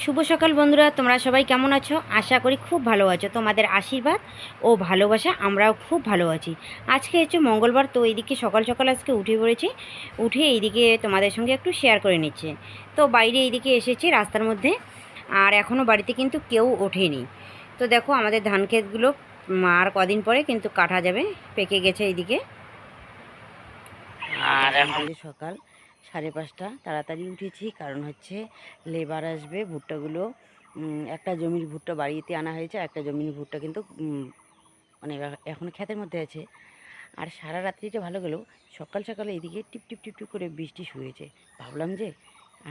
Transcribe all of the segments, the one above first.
শুভ সকাল বন্ধুরা, তোমরা সবাই কেমন আছো? আশা করি খুব ভালো আছো। তোমাদের আশীর্বাদ ও ভালোবাসা আমরাও খুব ভালো আছি। আজকে হচ্ছে মঙ্গলবার, তো এইদিকে সকাল সকাল আজকে উঠে পড়েছি। উঠে এইদিকে তোমাদের সঙ্গে একটু শেয়ার করে নিচ্ছে। তো বাইরে এইদিকে এসেছি রাস্তার মধ্যে, আর এখনও বাড়িতে কিন্তু কেউ ওঠেনি। তো দেখো আমাদের ধান ক্ষেতগুলো আর কদিন পরে কিন্তু কাটা যাবে, পেকে গেছে এইদিকে। আর এখন যে সকাল 5:30, তাড়াতাড়ি উঠেছি, কারণ হচ্ছে লেবার আসবে। ভুট্টাগুলো একটা জমির ভুট্টা বাড়িতে আনা হয়েছে, একটা জমির ভুট্টা কিন্তু মানে এখন ক্ষেতের মধ্যে আছে। আর সারা রাত্রিটা ভালো গেলেও সকাল সকালে এদিকে টিপ টিপ টিপ টিপ করে বৃষ্টি শুয়েছে। ভাবলাম যে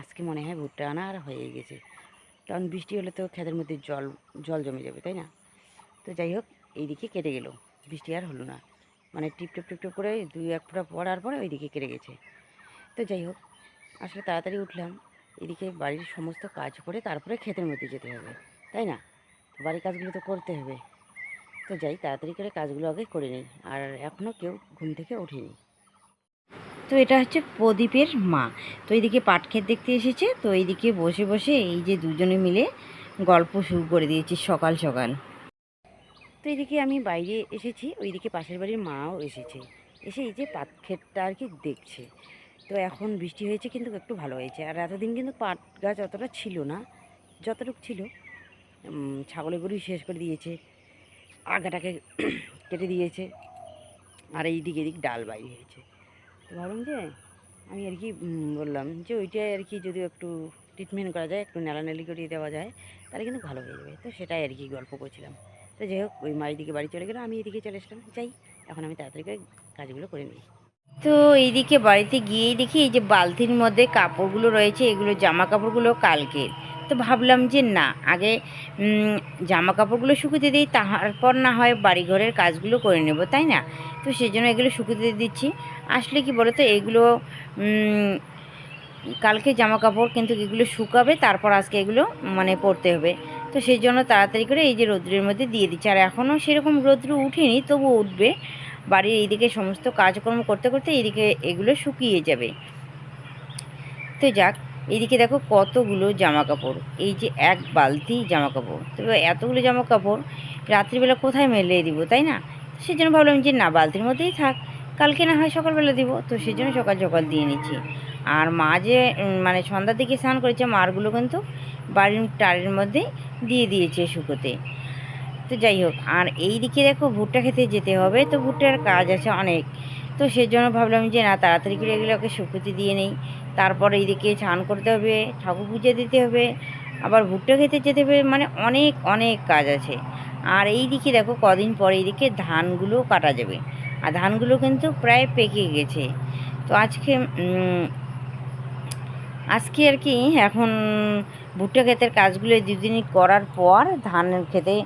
আজকে মনে হয় ভুট্টা আনা আর হয়ে গেছে, কারণ বৃষ্টি হলে তো ক্ষেতের মধ্যে জল জল জমে যাবে, তাই না? তো যাই হোক, এইদিকে কেটে গেল, বৃষ্টি আর হলো না। মানে টিপ টিপ টিপ টিপ করে 2-1 ফোঁটা পড়ার পরে ওইদিকে কেটে গেছে। তো যাই হোক, আসলে তাড়াতাড়ি উঠলাম, এদিকে বাড়ির সমস্ত কাজ করে তারপরে ক্ষেতের মধ্যে যেতে হবে, তাই না? তো বাড়ির কাজগুলো তো করতে হবে। তো যাই তাড়াতাড়ি করে কাজগুলো আগে করে নিই। আর এখনও কেউ ঘুম থেকে ওঠেনি। তো এটা হচ্ছে প্রদীপের মা। তো এইদিকে পাট ক্ষেত দেখতে এসেছে, তো এইদিকে বসে বসে এই যে দুজনে মিলে গল্প শুরু করে দিয়েছি সকাল সকাল। তো এইদিকে আমি বাইরে এসেছি, ওইদিকে পাশের বাড়ির মাও এসেছে, এসে এই যে পাট ক্ষেতটা আর কি দেখছে। তো এখন বৃষ্টি হয়েছে কিন্তু একটু ভালো হয়েছে। আর এতদিন কিন্তু পাট গাছ অতটা ছিল না, যতটুকু ছিল ছাগলে গরুই শেষ করে দিয়েছে, আগাটাকে কেটে দিয়েছে। আর এই দিক এদিক ডাল বাইরে হয়েছে। তো ভাবলাম যে আমি আর কি বললাম যে ওইটাই আর কি যদি একটু ট্রিটমেন্ট করা যায়, একটু নেলানেলি করে দেওয়া যায়, তাহলে কিন্তু ভালো হয়ে যাবে। তো সেটাই আর কি গল্প করছিলাম। তো যাই হোক, ওই মা এদিকে বাড়ি চলে গেলো, আমি এদিকে চলে আসলাম। যাই, এখন আমি তাড়াতাড়ি করে কাজগুলো করে নিই। তো এইদিকে বাড়িতে গিয়েই দেখি এই যে বালতির মধ্যে কাপড়গুলো রয়েছে, এগুলো জামা কাপড়গুলো কালকের। তো ভাবলাম যে না, আগে জামা কাপড়গুলো শুকোতে দিই, তারপর না হয় বাড়িঘরের কাজগুলো করে নেব, তাই না? তো সেই জন্য এগুলো শুকোতে দিচ্ছি। আসলে কি বলো তো, এগুলো কালকে জামা কাপড়, কিন্তু এগুলো শুকাবে, তারপর আজকে এগুলো মানে পরতে হবে। তো সেই জন্য তাড়াতাড়ি করে এই যে রৌদ্রের মধ্যে দিয়ে দিচ্ছি। আর এখনও সেরকম রৌদ্র উঠেনি, তবুও উঠবে। বাড়ির এইদিকে সমস্ত কাজকর্ম করতে করতে এইদিকে এগুলো শুকিয়ে যাবে। তো যাক, এইদিকে দেখো কতগুলো জামা কাপড়, এই যে এক বালতি জামা কাপড়। তবে এতগুলো জামা কাপড় রাত্রিবেলা কোথায় মেলে দিব, তাই না? সেই জন্য ভাবলাম যে না, বালতির মধ্যেই থাক, কালকে না হয় সকালবেলা দিব। তো সেই জন্য সকাল সকাল দিয়ে নিচ্ছি। আর মা যে মানে সন্ধ্যার দিকে স্নান করেছে, মারগুলো কিন্তু বাড়ির টারের মধ্যেই দিয়ে দিয়েছে শুকোতে। তো যাই হোক, আর এই দিকে দেখো ভুট্টা খেতে যেতে হবে, তো ভুট্টার কাজ আছে অনেক। তো সেজন্য ভাবলাম যে না, তাড়াতাড়ি করে এগুলোকে শুকোতে দিয়ে নেই। তারপরে এইদিকে স্নান করতে হবে, ঠাকুর পুজো দিতে হবে, আবার ভুট্টা খেতে যেতে হবে, মানে অনেক অনেক কাজ আছে। আর এই দিকে দেখো কদিন পরে এইদিকে ধানগুলো কাটা যাবে, আর ধানগুলো কিন্তু প্রায় পেকে গেছে। তো আজকে আর কি এখন ভুট্টা ক্ষেতের কাজগুলো দুদিনই করার পর ধানের খেতে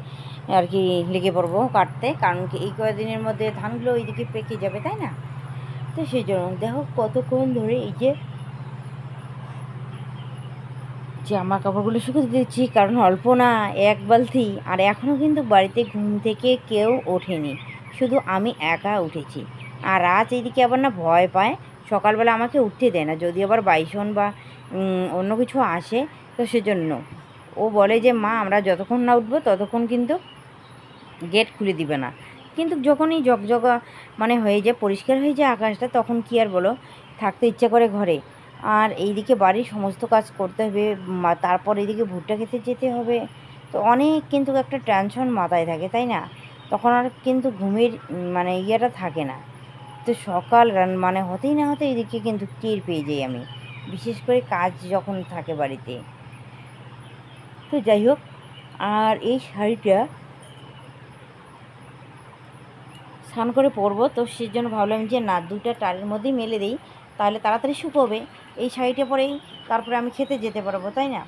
আর কি লেগে পড়বো কাটতে, কারণ কি এই কয়েকদিনের মধ্যে ধানগুলো ওইদিকে পেকে যাবে, তাই না? তো সেই জন্য দেখো কতক্ষণ ধরে এই যে জামা কাপড়গুলো শুকোতে দিচ্ছি, কারণ অল্প না, এক বালতি। আর এখনও কিন্তু বাড়িতে ঘুম থেকে কেউ ওঠেনি, শুধু আমি একা উঠেছি। আর আজ এইদিকে আবার না ভয় পায়, সকালবেলা আমাকে উঠতে দেয় না, যদি আবার বাইসন বা অন্য কিছু আসে। তো সেজন্য ও বলে যে মা, আমরা যতক্ষণ না উঠবো ততক্ষণ কিন্তু গেট খুলে দিবে না। কিন্তু যখনই ঝকঝকা মানে হয়ে যায়, পরিষ্কার হয়ে যায় আকাশটা, তখন কি আর বলো, থাকতে ইচ্ছে করে ঘরে। আর এইদিকে বাড়ির সমস্ত কাজ করতে হবে, তারপর এইদিকে ভুট্টা খেতে যেতে হবে। তো অনেক কিন্তু একটা টেনশন মাথায় থাকে, তাই না? তখন আর কিন্তু ঘুমের মানে ইয়েটা থাকে না। তো সকাল মানে হতেই না হতে এইদিকে কিন্তু টের পেয়ে যাই আমি, বিশেষ করে কাজ যখন থাকে বাড়িতে। তো যাই হোক, আর এই শাড়িটা স্নান করে পরবো, তো সেই জন্য ভাবলাম যে না, দুটা টারের মধ্যেই মেলে দিই, তাহলে তাড়াতাড়ি শুকোবে। এই শাড়িটা পরেই তারপরে আমি খেতে যেতে পারবো, তাই না?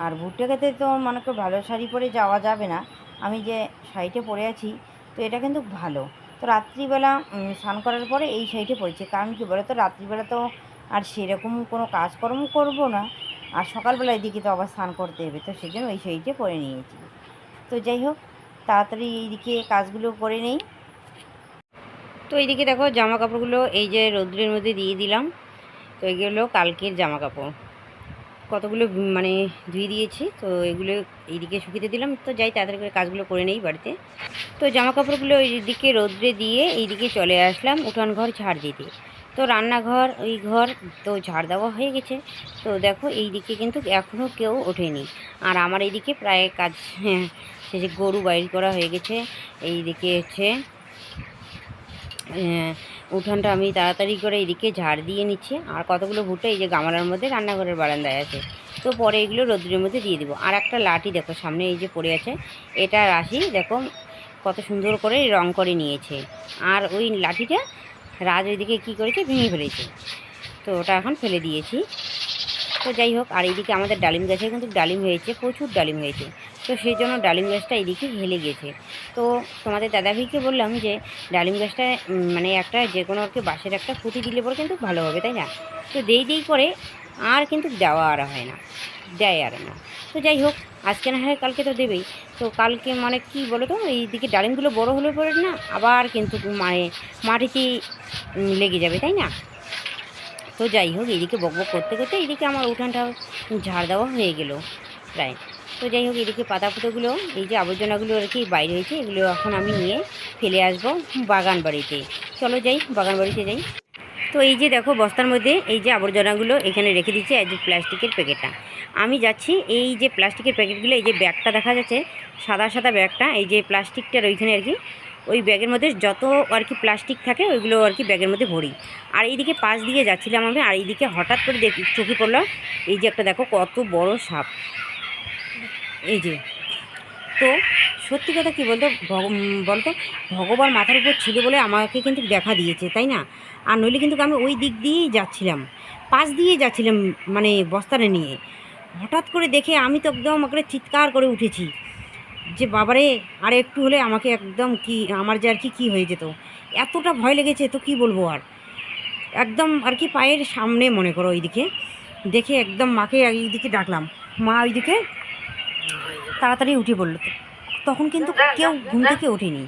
আর ভুট্টা খেতে তো মনে করো ভালো শাড়ি পরে যাওয়া যাবে না। আমি যে শাড়িটা পরে আছি, তো এটা কিন্তু ভালো। তো রাত্রিবেলা স্নান করার পরে এই শাড়িটা পরেছি, কারণ কী বলো তো, রাত্রিবেলা তো আর সেরকম কোনো কাজকর্ম করবো না, আর সকালবেলা এদিকে তো আবার স্নান করতে হবে। তো সেই জন্য ওই শাড়িটা পরে নিয়েছি। তো যাই হোক, তাড়াতাড়ি এইদিকে কাজগুলো করে নেই। তো এইদিকে দেখো জামা কাপড়গুলো এই যে রৌদ্রের মধ্যে দিয়ে দিলাম। তো এগুলো কালকের জামা কাপড়। কতগুলো মানে ধুয়ে দিয়েছি, তো এগুলো এইদিকে শুকিয়ে দিলাম। তো যাই তাড়াতাড়ি করে কাজগুলো করে নেই বাড়িতে। তো জামা কাপড়গুলো এইদিকে রোদ্রে দিয়ে এইদিকে চলে আসলাম উঠান ঘর ঝাড় দিতে। তো রান্নাঘর ওই ঘর তো ঝাড় দেওয়া হয়ে গেছে। তো দেখো এইদিকে কিন্তু এখনও কেউ ওঠেনি। আর আমার এইদিকে প্রায় কাজ শেষে, গরু বাইর করা হয়ে গেছে। এইদিকে হচ্ছে উঠানটা আমি তাড়াতাড়ি করে এইদিকে ঝাড় দিয়ে নিচ্ছি। আর কতগুলো ভুট্টা এই যে গামলার মধ্যে রান্নাঘরের বারান্দায় আছে। তো পরে এগুলো রোদ্রের মধ্যে দিয়ে দিব। আর একটা লাঠি দেখো সামনে এই যে পড়ে আছে, এটা রাশি দেখো কত সুন্দর করে রং করে নিয়েছে। আর ওই লাঠিটা রাজ ওইদিকে কী করেছে, ভেঙে ফেলেছে। তো ওটা এখন ফেলে দিয়েছি। তো যাই হোক, আর এইদিকে আমাদের ডালিম গাছে কিন্তু ডালিম হয়েছে, প্রচুর ডালিম হয়েছে। তো সেই জন্য ডালিম গাছটা এইদিকে হেলে গেছে। তো তোমাদের দাদাভাইকে বললাম যে ডালিম গাছটা মানে একটা যে কোনো আর কি বাঁশের একটা খুঁটি দিলে পরে কিন্তু ভালো হবে, তাই না? তো দেই করে আর কিন্তু দেওয়া আর হয় না, দেয় আর না। তো যাই হোক, আজকে না হয় কালকে তো দেবেই। তো কালকে মানে কি বলো তো, এইদিকে ডালিমগুলো বড় হলে পরে না আবার কিন্তু মানে মাটিতে লেগে যাবে, তাই না? তো যাই হোক, এইদিকে বকবক করতে করতে এইদিকে আমার উঠানটা ঝাড় দেওয়া হয়ে গেল প্রায়। তো যাই হোক, এদিকে পাতা ফুটোগুলো এই যে আবর্জনাগুলো আর কি বাইরে হয়েছে, এগুলো এখন আমি নিয়ে ফেলে আসবো বাগান বাড়িতে। চলো যাই, বাগান বাড়িতে যাই। তো এই যে দেখো বস্তার মধ্যে এই যে আবর্জনাগুলো এখানে রেখে দিচ্ছি, এই যে প্লাস্টিকের প্যাকেটটা। আমি যাচ্ছি এই যে প্লাস্টিকের প্যাকেটগুলো, এই যে ব্যাগটা দেখা যাচ্ছে সাদা সাদা ব্যাগটা, এই যে প্লাস্টিকটার ওইখানে আর কি ওই ব্যাগের মধ্যে যত আর কি প্লাস্টিক থাকে ওইগুলো আর কি ব্যাগের মধ্যে ভরি। আর এইদিকে পাশ দিয়ে যাচ্ছিলাম আমি, আর এইদিকে হঠাৎ করে চোখে পড়লো এই যে একটা দেখো কত বড় সাপ, এই যে। তো সত্যি কথা কী বলতো, বলতো ভগবান মাথার উপর ছিল বলে আমাকে কিন্তু দেখা দিয়েছে, তাই না? আর নইলে কিন্তু আমি ওই দিক দিয়েই যাচ্ছিলাম, পাশ দিয়ে যাচ্ছিলাম মানে বস্তাটা নিয়ে। হঠাৎ করে দেখে আমি তো একদম আমাকে চিৎকার করে উঠেছি যে বাবারে, আর একটু হলে আমাকে একদম কি আমার যে আর কি হয়ে যেত। এতটা ভয় লেগেছে তো কি বলবো আর। একদম আর কি পায়ের সামনে মনে করো ওইদিকে দেখে একদম মাকে এইদিকে ডাকলাম, মা ওইদিকে তাড়াতাড়ি উঠে পড়লো। তখন কিন্তু কেউ ঘুম থেকে ওঠেনি।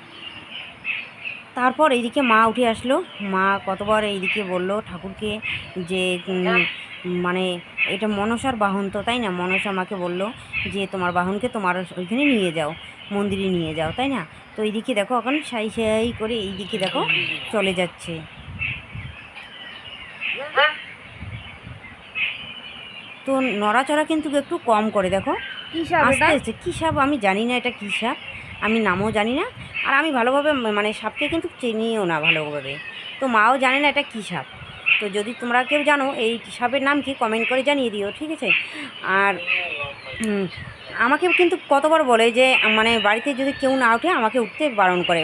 তারপর এইদিকে মা উঠে আসলো, মা কতবার এইদিকে বলল ঠাকুরকে যে মানে এটা মনসার বাহন তো, তাই না? মনসা মাকে বলল যে তোমার বাহনকে তোমার ওইখানে নিয়ে যাও, মন্দিরে নিয়ে যাও, তাই না? তো এইদিকে দেখো এখন সাই সাই করে এইদিকে দেখো চলে যাচ্ছে। তো নড়াচড়া কিন্তু একটু কম করে, দেখো আস্তে আস্তে। কী সাপ আমি জানি না, এটা কী সাপ আমি নামও জানি না। আর আমি ভালোভাবে মানে সাপকে কিন্তু চিনিও না ভালোভাবে। তো মাও জানে না এটা কী সাপ। তো যদি তোমরা কেউ জানো এই সাপের নাম কি, কমেন্ট করে জানিয়ে দিও, ঠিক আছে? আর আমাকে কিন্তু কতবার বলে যে মানে বাড়িতে যদি কেউ না ওঠে আমাকে উঠতে বারণ করে,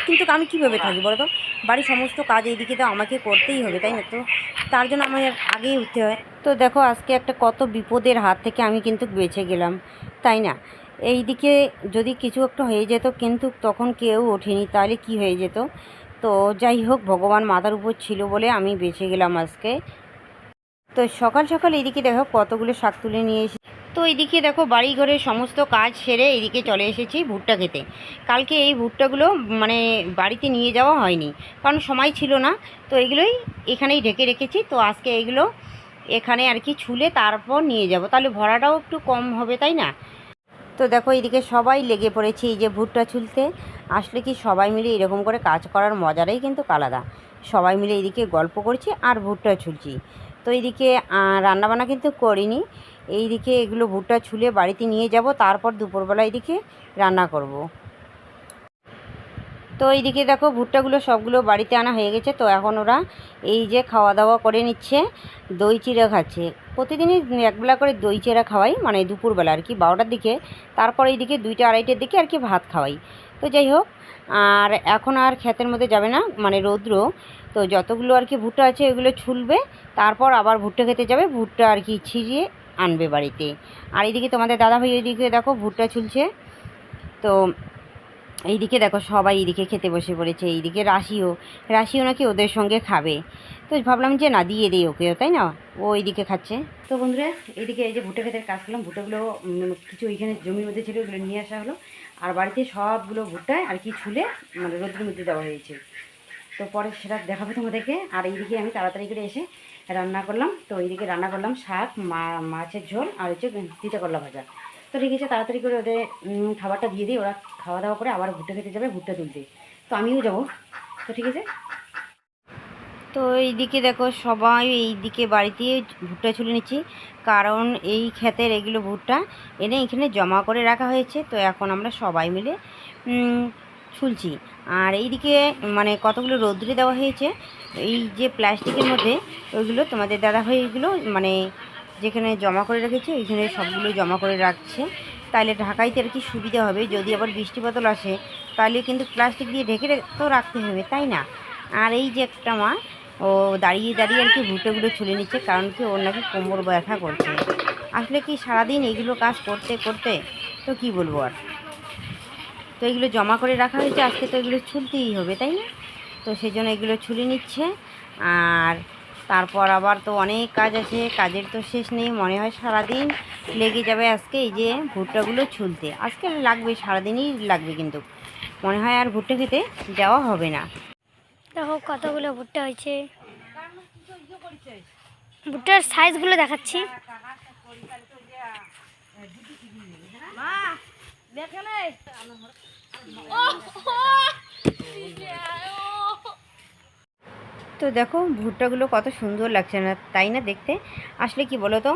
কিন্তু আমি কীভাবে থাকি বলো তো? বাড়ির সমস্ত কাজ এইদিকে তো আমাকে করতেই হবে, তাই না? তো তার জন্য আমার আগেই উঠতে হয়। তো দেখো আজকে একটা কত বিপদের হাত থেকে আমি কিন্তু বেঁচে গেলাম, তাই না? এই দিকে যদি কিছু একটা হয়ে যেত কিন্তু তখন কেউ ওঠেনি, তাহলে কি হয়ে যেত? তো যাই হোক, ভগবান মাথার উপর ছিল বলে আমি বেঁচে গেলাম আজকে। তো সকাল সকাল এইদিকে দেখো কতগুলো শাক তুলে নিয়ে এসে, তো এইদিকে দেখো বাড়ি ঘরের সমস্ত কাজ সেরে এইদিকে চলে এসেছি ভুট্টা খেতে। কালকে এই ভুট্টাগুলো মানে বাড়িতে নিয়ে যাওয়া হয়নি, কারণ সময় ছিল না। তো এগুলোই এখানেই ঢেকে রেখেছি। তো আজকে এইগুলো এখানে আর কি ছুলে তারপর নিয়ে যাব, তাহলে ভরাটাও একটু কম হবে, তাই না? তো দেখো এইদিকে সবাই লেগে পড়েছে এই যে ভুট্টা ছুলতে। আসলে কি সবাই মিলে এরকম করে কাজ করার মজাটাই কিন্তু আলাদা। সবাই মিলে এইদিকে গল্প করছি আর ভুট্টা ছুলছি। তো এইদিকে রান্নাবান্না কিন্তু করিনি। এইদিকে এগুলো ভুট্টা ছুলে বাড়িতে নিয়ে যাব, তারপর দুপুরবেলা এইদিকে রান্না করব। তো এইদিকে দেখো ভুট্টাগুলো সবগুলো বাড়িতে আনা হয়ে গেছে। তো এখন ওরা এই যে খাওয়া দাওয়া করে নিচ্ছে, দই চিড়া খাচ্ছে। প্রতিদিনই একবেলা করে দই চিড়া খাওয়াই, মানে দুপুরবেলা আর কি 12টার দিকে। তারপর এইদিকে 2টা 2:30টার দিকে আর কি ভাত খাওয়াই। তো যাই হোক, আর এখন আর ক্ষেতের মধ্যে যাবে না, মানে রৌদ্র। তো যতগুলো আর কি ভুট্টা আছে ওগুলো ছুলবে, তারপর আবার ভুট্টা খেতে যাবে, ভুট্টা আর কি ছিঁড়িয়ে আনবে বাড়িতে। আর এইদিকে তোমাদের দাদাভাই ওইদিকে দেখো ভুট্টা ছুলছে। তো এইদিকে দেখো সবাই এইদিকে খেতে বসে পড়েছে। এইদিকে রাশিও নাকি ওদের সঙ্গে খাবে। তো ভাবলাম যে না, দিয়ে দিই ওকেও, তাই না? ও এইদিকে খাচ্ছে। তো বন্ধুরা, এইদিকে এই যে ভুট্টা ক্ষেতের কাজ করলাম। ভুট্টাগুলো কিছু ওইখানে জমির মধ্যে ছিল, ওগুলো নিয়ে আসা হলো। আর বাড়িতে সবগুলো ভুট্টায় আর কি ছুলে মানে রোদ্রের মধ্যে দেওয়া হয়েছে। তো পরে সেটা দেখাবো তোমাদেরকে। আর এইদিকে আমি তাড়াতাড়ি করে এসে রান্না করলাম। তো এইদিকে রান্না করলাম শাক, মাছের ঝোল আর হচ্ছে তিতা করলা ভাজা। তো ঠিক আছে, তাড়াতাড়ি করে ওদের খাবারটা দিয়ে দিই, ওরা খাওয়া দাওয়া করে আবার ভুট্টা খেতে যাবে, ভুট্টা তুলতে। তো আমিও যাবো। তো ঠিক আছে। তো এইদিকে দেখো সবাই এইদিকে বাড়িতে ভুট্টা ছুলে নিচ্ছি, কারণ এই ক্ষেতের এগুলো ভুট্টা এনে এখানে জমা করে রাখা হয়েছে। তো এখন আমরা সবাই মিলে ছুলছি। আর এইদিকে মানে কতগুলো রৌদ্রে দেওয়া হয়েছে এই যে প্লাস্টিকের মধ্যে, ওইগুলো তোমাদের দাদাভাই এগুলো মানে যেখানে জমা করে রেখেছে ওইখানে সবগুলো জমা করে রাখছে। তাহলে ঢাকাইতে আর কি সুবিধা হবে, যদি আবার বৃষ্টি বাদল আসে তাহলে কিন্তু প্লাস্টিক দিয়ে ঢেকে তো রাখতে হবে, তাই না? আর এই যে একটা মা, ও দাঁড়িয়ে দাঁড়িয়ে আর কি ভুট্টাগুলো ছুলে নিচ্ছে, কারণ কি ওর নাকি কোমর ব্যথা করছে। আসলে কি সারাদিন এইগুলো কাজ করতে করতে তো কি বলবো আর। তো এগুলো জমা করে রাখা হয়েছে, আজকে তো এগুলো ছুলতেই হবে, তাই না? তো সেই জন্য এগুলো ছুলে নিচ্ছে। আর তারপর আবার তো অনেক কাজ আছে, কাজের তো শেষ নেই, মনে হয় সারাদিন লেগে যাবে আজকে এই যে ভুট্টাগুলো ছুলতে। আজকে লাগবে, সারাদিনই লাগবে, কিন্তু মনে হয় আর ভুট্টা খেতে যাওয়া হবে না। দেখো কতগুলো ভুট্টা হয়েছে, ভুট্টার সাইজগুলো দেখাচ্ছি। তো দেখো ভুট্টাগুলো কত সুন্দর লাগছে না, তাই না দেখতে? আসলে কি বলো তো,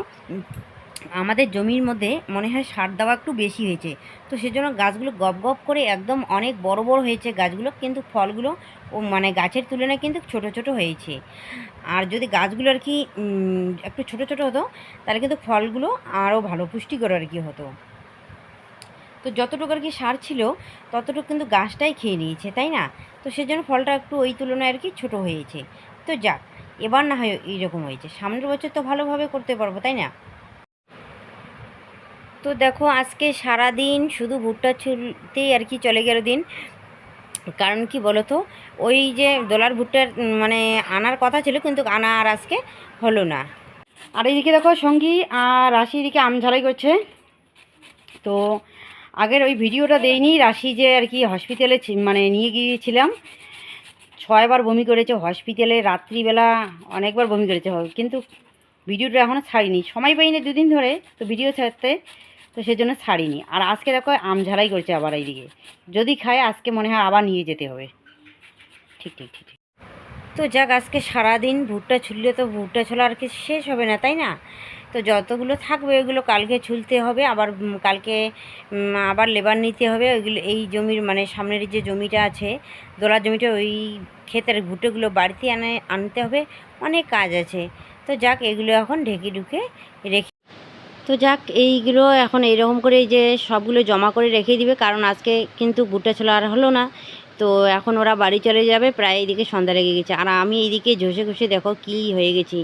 আমাদের জমির মধ্যে মনে হয় সার দেওয়া একটু বেশি হয়েছে। তো সেজন্য গাছগুলো গপ গপ করে একদম অনেক বড় বড় হয়েছে গাছগুলো, কিন্তু ফলগুলো ও মানে গাছের তুলনায় কিন্তু ছোট ছোট হয়েছে। আর যদি গাছগুলো আর কি একটু ছোট ছোট হতো তাহলে কিন্তু ফলগুলো আরও ভালো পুষ্টিকর আর কি হতো। তো যতটুকু আর কি সার ছিল ততটুকু কিন্তু গাছটাই খেয়ে নিয়েছে, তাই না? তো সেজন্য ফলটা একটু ওই তুলনায় আর কি ছোটো হয়েছে। তো যাক, এবার না হয় এইরকম হয়েছে, সামনের বছর তো ভালোভাবে করতে পারবো, তাই না? তো দেখো আজকে সারা দিন শুধু ভুট্টা ছুলতেই আর কি চলে গেল দিন। কারণ কি বলো তো, ওই যে দোলার ভুট্টার মানে আনার কথা ছিল, কিন্তু আনা আর আজকে হলো না। আর এইদিকে দেখো সঙ্গী আর রাশি এদিকে আম ঝাড়াই করছে। তো আগের ওই ভিডিওটা দেইনি, রাশি যে আর কি হসপিটালে মানে নিয়ে গিয়েছিলাম, 6বার বমি করেছে হসপিটালে, রাত্রিবেলা অনেকবার বমি করেছে, কিন্তু ভিডিওটা এখনও ছাড়িনি, সময় পাইনি দুদিন ধরে তো ভিডিও ছাড়তে, তো সেজন্য ছাড়িনি। আর আজকে দেখো আম ঝাড়াই করছে আবার এইদিকে, যদি খায় আজকে মনে হয় আবার নিয়ে যেতে হবে। ঠিক ঠিক ঠিক ঠিক। তো যাক, আজকে সারাদিন ভুট্টা ছুললে তো ভুট্টা ছোলা আর কি শেষ হবে না, তাই না? তো যতগুলো থাকবে ওইগুলো কালকে ছুলতে হবে, আবার কালকে আবার লেবার নিতে হবে ওইগুলো। এই জমির মানে সামনের যে জমিটা আছে দোলার জমিটা, ওই ক্ষেতের ভুট্টাগুলো বাড়িতে আনতে হবে, অনেক কাজ আছে। তো যাক, এগুলো এখন ঢেকে ঢুকে রেখে, তো যাক এইগুলো এখন এইরকম করে এই যে সবগুলো জমা করে রেখে দিবে, কারণ আজকে কিন্তু ভুট্টা ছোলা আর হলো না। তো এখন ওরা বাড়ি চলে যাবে, প্রায় এইদিকে সন্ধ্যা লেগে গেছে। আর আমি এইদিকে ঘষে ঘষে দেখো কি হয়ে গেছি,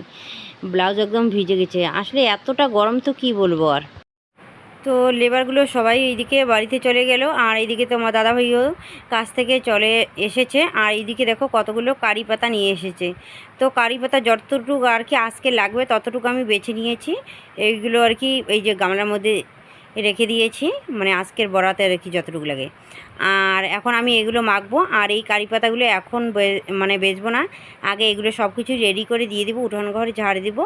ব্লাউজ একদম ভিজে গেছে। আসলে এতটা গরম তো কি বলবো আর। তো লেবারগুলো সবাই এইদিকে বাড়িতে চলে গেল, আর এইদিকে তো আমার দাদাভাইও কাছ থেকে চলে এসেছে। আর এইদিকে দেখো কতগুলো কারি পাতা নিয়ে এসেছে। তো কারি পাতা যতটুকু আর কি আজকে লাগবে ততটুকু আমি বেছে নিয়েছি। এইগুলো আর কি এই যে গামলার মধ্যে রেখে দিয়েছি, মানে আজকের বরাতে আর কি যতটুকু লাগে। আর এখন আমি এগুলো মাখবো। আর এই কারি পাতাগুলো এখন মানে বেচবো না, আগে এগুলো সব কিছু রেডি করে দিয়ে দেবো, উঠোন ঘরে ঝাড় দিব,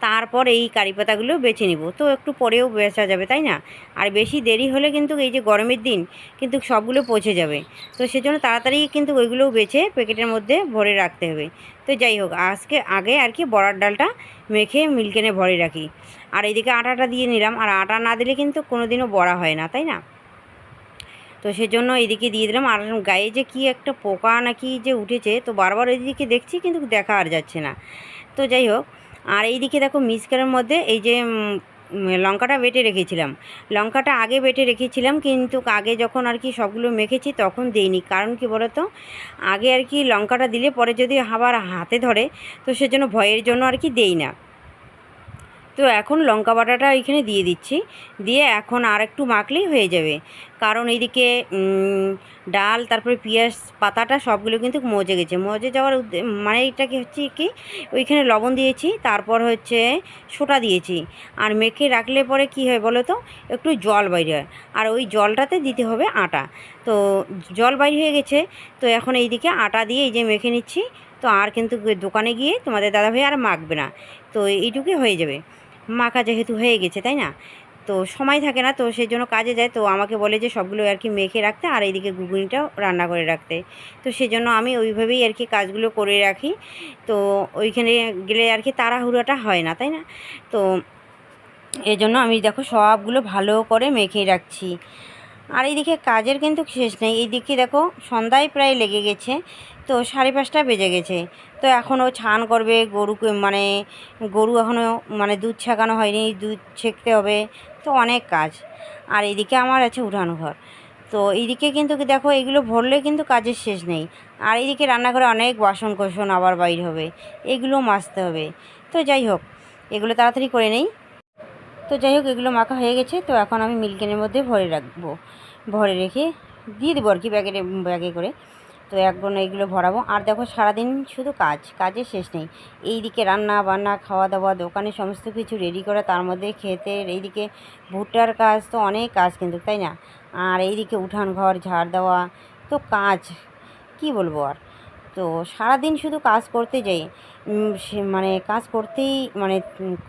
তারপর এই কারি পাতাগুলো বেছে নিব। তো একটু পরেও বেচা যাবে, তাই না? আর বেশি দেরি হলে কিন্তু এই যে গরমের দিন কিন্তু সবগুলো পচে যাবে। তো সেজন্য তাড়াতাড়ি কিন্তু ওইগুলোও বেছে প্যাকেটের মধ্যে ভরে রাখতে হবে। তো যাই হোক, আজকে আগে আর কি বড়ার ডালটা মেখে মিল্কেনে ভরে রাখি। আর এইদিকে আটাটা দিয়ে নিলাম, আর আটা না দিলে কিন্তু কোনো দিনও বড়া হয় না, তাই না? তো সেজন্য এদিকে দিয়ে দিলাম। আর গায়ে যে কি একটা পোকা নাকি যে উঠেছে, তো বারবার ওইদিকে দেখছি কিন্তু দেখা আর যাচ্ছে না। তো যাই হোক, আর এইদিকে দেখো মিক্সচারের মধ্যে এই যে লঙ্কাটা বেটে রেখেছিলাম, লঙ্কাটা আগে বেটে রেখেছিলাম, কিন্তু আগে যখন আর কি সবগুলো মেখেছি তখন দেইনি। কারণ কি বলো তো, আগে আর কি লঙ্কাটা দিলে পরে যদি আবার হাতে ধরে, তো সেজন্য ভয়ের জন্য আর কি দেই না। তো এখন লঙ্কা বাটাটা এখানে দিয়ে দিচ্ছি, দিয়ে এখন আর একটু মাখলেই হয়ে যাবে। কারণ এইদিকে ডাল তারপরে পেঁয়াজ পাতাটা সবগুলো কিন্তু মজে গেছে, মজে যাওয়ার মানে এটা কি হচ্ছে কি, ওইখানে লবণ দিয়েছি, তারপর হচ্ছে সোটা দিয়েছি। আর মেখে রাখলে পরে কি হয় বলো তো, একটু জল বাইরে হয়, আর ওই জলটাতে দিতে হবে আটা। তো জল বাইরে হয়ে গেছে, তো এখন এইদিকে আটা দিয়ে এই যে মেখে নিচ্ছি, তো আর কিন্তু দোকানে গিয়ে তোমাদের দাদাভাই আর মাখবে না, তো এইটুকুই হয়ে যাবে। মাখা যেহেতু হয়ে গেছে, তাই না? তো সময় থাকে না, তো সেই জন্য কাজে যায়, তো আমাকে বলে যে সবগুলো আর কি মেখে রাখতে আর এইদিকে ঘুগনিটাও রান্না করে রাখতে। তো সেজন্য আমি ওইভাবেই আর কি কাজগুলো করে রাখি। তো ওইখানে গেলে আর কি তাড়াহুড়োটা হয় না, তাই না? তো এজন্য আমি দেখো সবগুলো ভালো করে মেখে রাখছি। আর এইদিকে কাজের কিন্তু শেষ নেই। এইদিকে দেখো সন্ধ্যায় প্রায় লেগে গেছে, তো 5:30 বেজে গেছে। তো এখনও ছান করবে গরুকে, মানে গরু এখনও মানে দুধ ছাকানো হয়নি, দুধ ছেঁকতে হবে, তো অনেক কাজ। আর এইদিকে আমার আছে উঠান ঘর। তো এইদিকে কিন্তু দেখো এগুলো ভরলে কিন্তু কাজের শেষ নেই। আর এইদিকে রান্নাঘরে অনেক বাসন কোসন আবার বাইর হবে, এগুলো মাজতে হবে। তো যাই হোক, এগুলো তাড়াতাড়ি করে নেই। তো যাই হোক, এগুলো মাখা হয়ে গেছে, তো এখন আমি মিল্কেনের মধ্যে ভরে রাখবো, ভরে রেখে দিয়ে দেবো আর কি ব্যাগে করে। তো এখন এইগুলো ভরাবো। আর দেখো সারাদিন শুধু কাজের শেষ নেই। এইদিকে রান্না বান্না, খাওয়া দাওয়া, দোকানে সমস্ত কিছু রেডি করা, তার মধ্যে খেতে, এইদিকে ভুট্টার কাজ, তো অনেক কাজ কিন্তু, তাই না? আর এইদিকে উঠান ঘর ঝাড় দেওয়া, তো কাজ কি বলবো আর। তো সারাদিন শুধু কাজ করতে যাই, মানে কাজ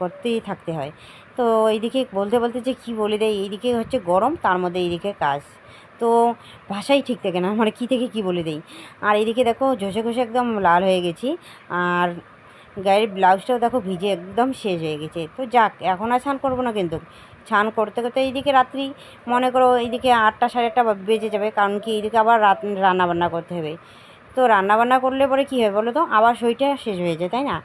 করতেই থাকতে হয়। তো এইদিকে বলতে বলতে যে কী বলে দেয়, এইদিকে হচ্ছে গরম, তার মধ্যে এইদিকে কাজ, তো ভাষাই ঠিক থাকে না, মানে কী থেকে কী বলে দেই। আর এইদিকে দেখো ঘষে ঘষে একদম লাল হয়ে গেছি। আর গায়ের ব্লাউজটাও দেখো ভিজে একদম শেষ হয়ে গেছে। তো যাক, এখন আর স্নান করবো না, কিন্তু স্নান করতে করতে এইদিকে রাত্রি, মনে করো এইদিকে 8টা 8:30 বেজে যাবে, কারণ কি এইদিকে আবার রান্নাবান্না করতে হবে। তো রান্নাবান্না করলে পরে কী হয় বলো তো, আবার শরীরটা শেষ হয়ে যায়, তাই না?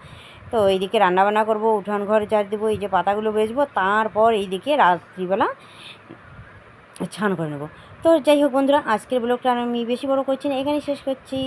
তো এইদিকে রান্নাবান্না করবো, উঠান ঘর ঝাড় দেবো, এই যে পাতাগুলো বেচবো, তারপর এইদিকে রাত্রিবেলা স্নান করে নেবো। তো যাই হোক বন্ধুরা, আজকের ব্লগটা আমি বেশি বড় করছি না, এখানেই শেষ করছি।